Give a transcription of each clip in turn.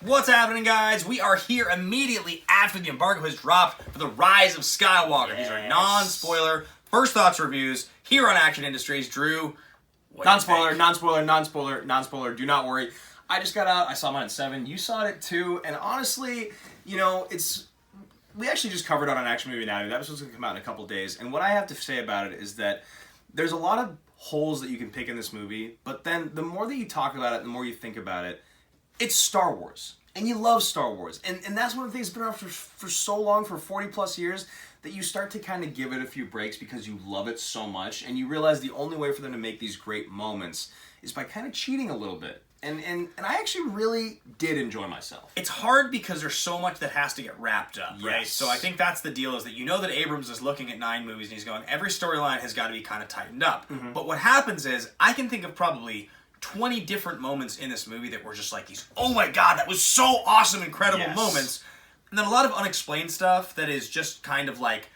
What's happening, guys? We are here immediately after the embargo has dropped for The Rise of Skywalker. These are non-spoiler, first thoughts reviews here on Action Industries. Drew, non-spoiler, do not worry. I just got out, I saw mine at 7, you saw it too, and honestly, you know, we actually just covered it on Action Movie Now. That episode's going to come out in a couple days, and what I have to say about it is that there's a lot of holes that you can pick in this movie, but then the more that you talk about it, the more you think about it, it's Star Wars. And you love Star Wars. And that's one of the things that's been around for so long, for 40 plus years, that you start to kind of give it a few breaks because you love it so much, and you realize the only way for them to make these great moments is by kind of cheating a little bit. And I actually really did enjoy myself. It's hard because there's so much that has to get wrapped up, right? Yes. So I think that's the deal, is that you know that Abrams is looking at 9 movies and he's going, every storyline has got to be kind of tightened up. Mm-hmm. But what happens is, I can think of probably 20 different moments in this movie that were just like these, oh my god, that was so awesome, incredible moments. And then a lot of unexplained stuff that is just kind of like,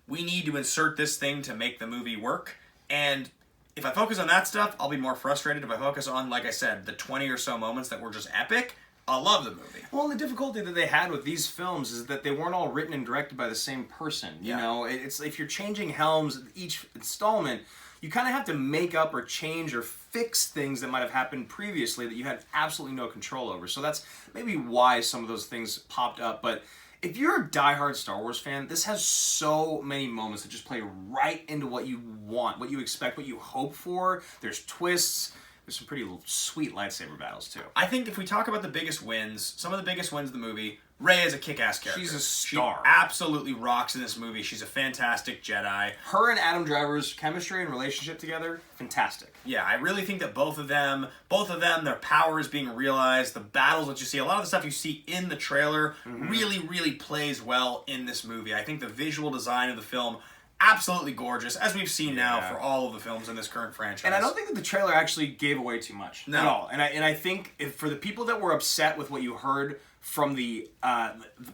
we need to insert this thing to make the movie work. And if I focus on that stuff, I'll be more frustrated. If I focus on, like I said, the 20 or so moments that were just epic, I'll love the movie. Well, the difficulty that they had with these films is that they weren't all written and directed by the same person. You know, it's if you're changing helms each installment, you kind of have to make up or change or fix things that might have happened previously that you had absolutely no control over. So that's maybe why some of those things popped up. But if you're a diehard Star Wars fan, this has so many moments that just play right into what you want, what you expect, what you hope for. There's twists. There's some pretty sweet lightsaber battles, too. I think if we talk about the biggest wins, some of the biggest wins of the movie, Rey is a kick-ass character. She's a star. She absolutely rocks in this movie. She's a fantastic Jedi. Her and Adam Driver's chemistry and relationship together, fantastic. Yeah, I really think that both of them, their power is being realized. The battles that you see, a lot of the stuff you see in the trailer really plays well in this movie. I think the visual design of the film, absolutely gorgeous, as we've seen now for all of the films in this current franchise. And I don't think that the trailer actually gave away too much at all. And I think for the people that were upset with what you heard from the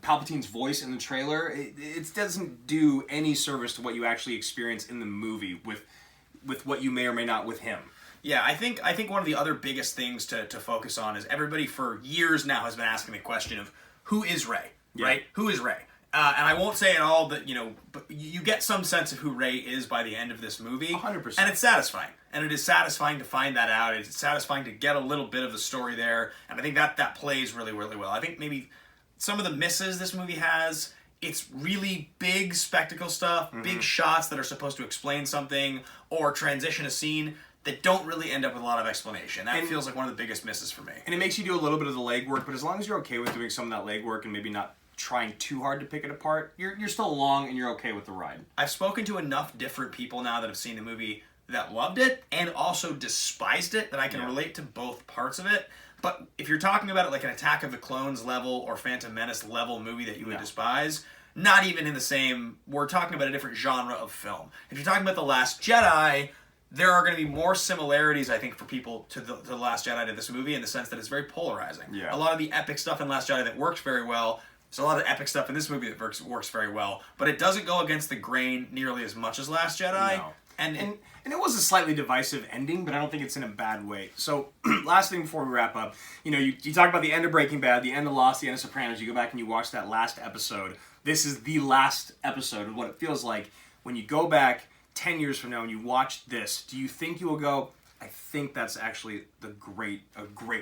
Palpatine's voice in the trailer, it doesn't do any service to what you actually experience in the movie with what you may or may not with him. Yeah, I think one of the other biggest things to focus on is everybody for years now has been asking the question of, who is Rey, right? Who is Rey? And I won't say at all that, but you get some sense of who Rey is by the end of this movie. 100%. And it's satisfying. And it is satisfying to find that out. It's satisfying to get a little bit of the story there. And I think that plays really well. I think maybe some of the misses this movie has, it's really big spectacle stuff, big shots that are supposed to explain something or transition a scene that don't really end up with a lot of explanation. That feels like one of the biggest misses for me. And it makes you do a little bit of the legwork, but as long as you're okay with doing some of that legwork and maybe not trying too hard to pick it apart, you're still along and you're okay with the ride. I've spoken to enough different people now that have seen the movie that loved it and also despised it that I can relate to both parts of it. But if you're talking about it like an Attack of the Clones level or Phantom Menace level movie that you would despise, not even in the same, we're talking about a different genre of film. If you're talking about The Last Jedi, there are going to be more similarities, I think, for people to the Last Jedi to this movie in the sense that it's very polarizing. Yeah. A lot of the epic stuff in Last Jedi that works very well, there's a lot of epic stuff in this movie that works very well, but it doesn't go against the grain nearly as much as Last Jedi. No. And it was a slightly divisive ending, but I don't think it's in a bad way. So, last thing before we wrap up, you talk about the end of Breaking Bad, the end of Lost, the end of Sopranos, you go back and you watch that last episode. This is the last episode of what it feels like. When you go back 10 years from now and you watch this, do you think you will go, I think that's actually a great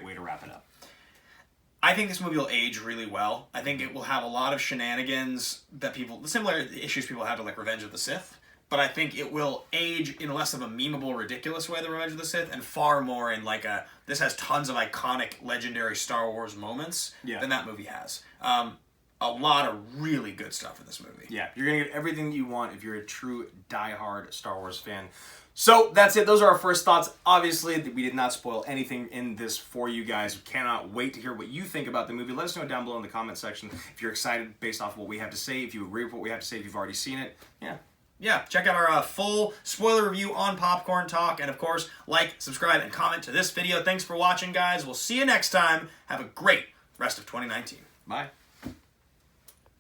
way to wrap it up? I think this movie will age really well. I think it will have a lot of shenanigans that similar issues people have to like Revenge of the Sith, but I think it will age in less of a memeable, ridiculous way than Revenge of the Sith, and far more in like this has tons of iconic, legendary Star Wars moments than that movie has. A lot of really good stuff in this movie. Yeah, you're going to get everything that you want if you're a true diehard Star Wars fan. So that's it. Those are our first thoughts. Obviously, we did not spoil anything in this for you guys. We cannot wait to hear what you think about the movie. Let us know down below in the comment section if you're excited based off of what we have to say, if you agree with what we have to say, if you've already seen it. Yeah, check out our full spoiler review on Popcorn Talk. And of course, like, subscribe, and comment to this video. Thanks for watching, guys. We'll see you next time. Have a great rest of 2019. Bye.